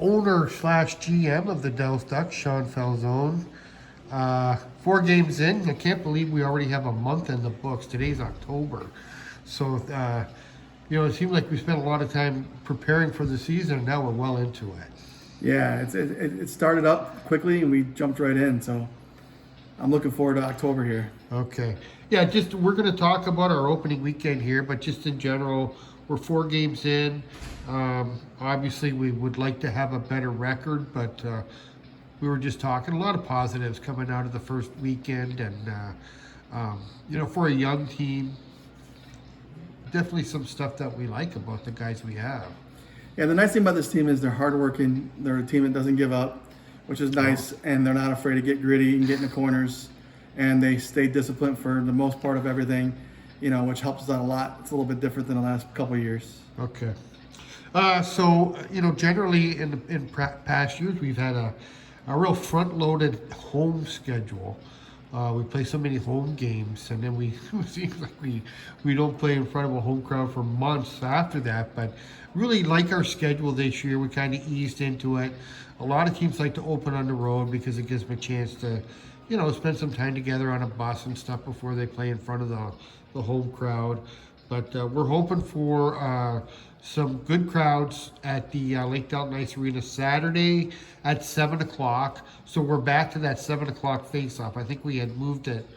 owner slash GM of the Dallas Ducks, Shaun Falzone. 4 games in. I can't believe we already have a month in the books. Today's October. So, it seems like we spent a lot of time preparing for the season, and now we're well into it. Yeah, it started up quickly, and we jumped right in. So I'm looking forward to October here. Okay. Yeah, we're going to talk about our opening weekend here, but just in general, we're 4 games in. Obviously, we would like to have a better record, but we were just talking a lot of positives coming out of the first weekend, and for a young team, definitely some stuff that we like about the guys we have. Yeah, the nice thing about this team is they're hardworking. They're a team that doesn't give up, which is nice, and they're not afraid to get gritty and get in the corners, and they stay disciplined for the most part of everything, which helps us out a lot. It's a little bit different than the last couple of years. Okay. Generally in past years, we've had a real front-loaded home schedule. We play so many home games, and then it seems like we don't play in front of a home crowd for months after that. But really like our schedule this year. We kind of eased into it. A lot of teams like to open on the road because it gives them a chance to, spend some time together on a bus and stuff before they play in front of the home crowd. But we're hoping for some good crowds at the Lake Delton Ice Arena Saturday at 7 o'clock. So we're back to that 7 o'clock face-off. I think we had moved it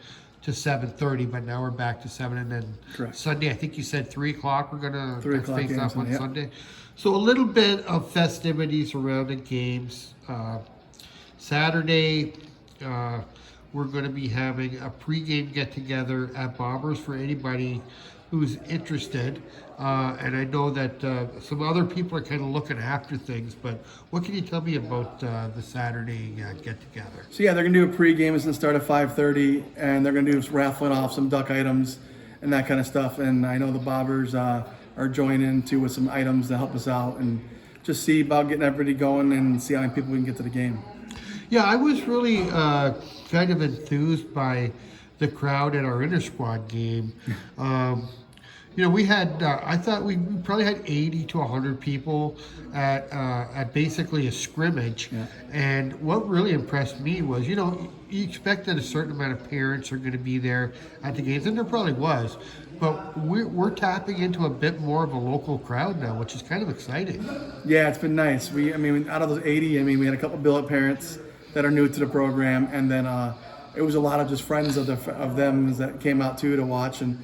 to 7:30, but now we're back to 7. And then Correct. Sunday, I think you said 3 o'clock. We're going to face off on yep. Sunday. So a little bit of festivities around the games. Saturday, we're going to be having a pregame get-together at Bombers for anybody who's interested. And I know that some other people are kind of looking after things, but what can you tell me about the Saturday get-together? So, yeah, they're going to do a pregame. It's going to start at 5:30, and they're going to do raffling off some duck items and that kind of stuff. And I know the Bobbers are joining too with some items to help us out and just see about getting everybody going and see how many people we can get to the game. Yeah, I was really kind of enthused by the crowd at our inter-squad game. We had, I thought we probably had 80 to 100 people at basically a scrimmage. Yeah. And what really impressed me was, you expect that a certain amount of parents are going to be there at the games, and there probably was. But we're tapping into a bit more of a local crowd now, which is kind of exciting. Yeah, it's been nice. Out of those 80, we had a couple billet parents that are new to the program, and then it was a lot of just friends of them that came out too to watch. And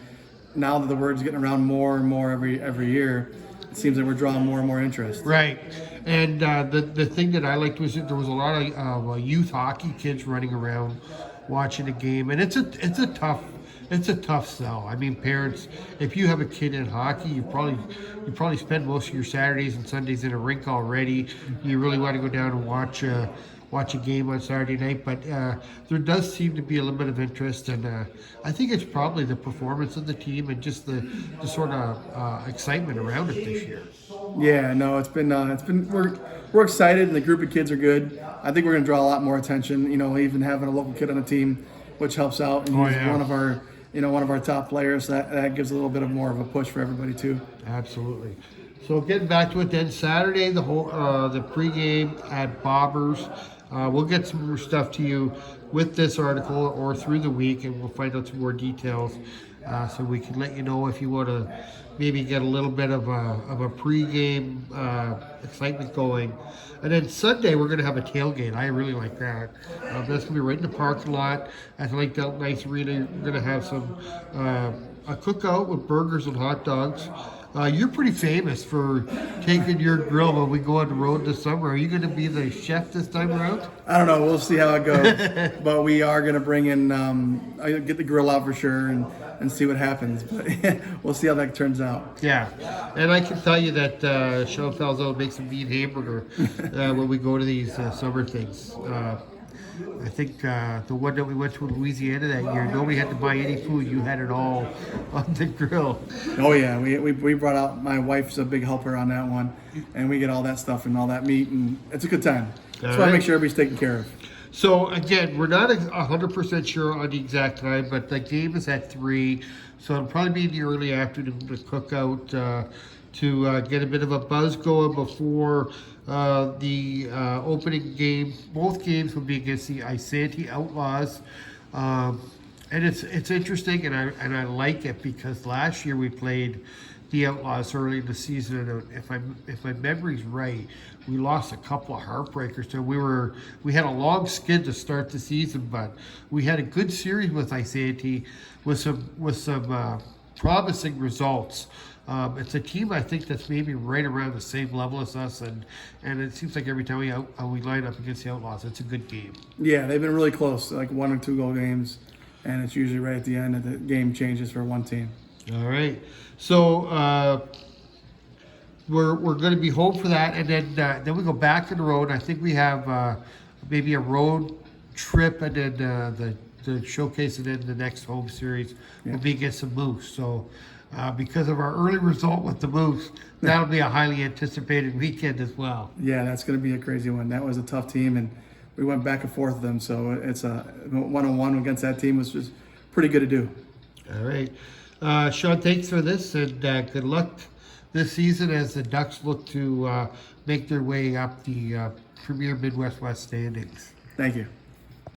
now that the word's getting around more and more every year, it seems that we're drawing more and more interest. Right. And the thing that I liked was that there was a lot of youth hockey kids running around watching the game, and it's a tough sell. I mean, parents, if you have a kid in hockey, you probably spend most of your Saturdays and Sundays in a rink already. You really want to go down and watch a game on Saturday night, but there does seem to be a little bit of interest, and I think it's probably the performance of the team and just the sort of excitement around it this year. Yeah, no, it's been we're excited, and the group of kids are good. I think we're going to draw a lot more attention. Even having a local kid on the team, which helps out, and he's one of our top players. That gives a little bit of more of a push for everybody too. Absolutely. So getting back to it then, Saturday, the pregame at Bobbers. We'll get some more stuff to you with this article or through the week, and we'll find out some more details so we can let you know if you want to maybe get a little bit of a pregame excitement going. And then Sunday, we're going to have a tailgate. I really like that. That's going to be right in the parking lot at the Lake Delton Ice Arena. We're going to have some a cookout with burgers and hot dogs. You're pretty famous for taking your grill when we go on the road this summer. Are you going to be the chef this time around? I don't know. We'll see how it goes. But we are going to bring in, get the grill out for sure and see what happens. But we'll see how that turns out. Yeah. And I can tell you that Shaun Falzone makes a mean hamburger when we go to these summer things. I think the one that we went to in Louisiana that year, nobody had to buy any food. You had it all on the grill. Oh, yeah. We brought out, my wife's a big helper on that one, and we get all that stuff and all that meat, and it's a good time. Just want to make sure everybody's taken care of. So, again, we're not 100% sure on the exact time, but the game is at 3, so it'll probably be in the early afternoon to cook out. to get a bit of a buzz going before the opening game. Both games will be against the Isanti Outlaws. And it's interesting, and I like it because last year we played the Outlaws early in the season, and if my memory's right, we lost a couple of heartbreakers. So we had a long skid to start the season, but we had a good series with Isanti with some promising results. It's a team I think that's maybe right around the same level as us, and it seems like every time we line up against the Outlaws, it's a good game. Yeah, they've been really close, like 1 or 2 goal games, and it's usually right at the end that the game changes for one team. All right, so we're going to be home for that, and then we go back on the road. I think we have maybe a road trip, and then the showcase, and then the next home series will be against the Moose. So because of our early result with the Moose, that'll be a highly anticipated weekend as well. Yeah, that's going to be a crazy one. That was a tough team, and we went back and forth with them. So it's a 1-on-1 against that team was just pretty good to do. All right. Shaun, thanks for this, and good luck this season as the Ducks look to make their way up the Premier Midwest-West standings. Thank you.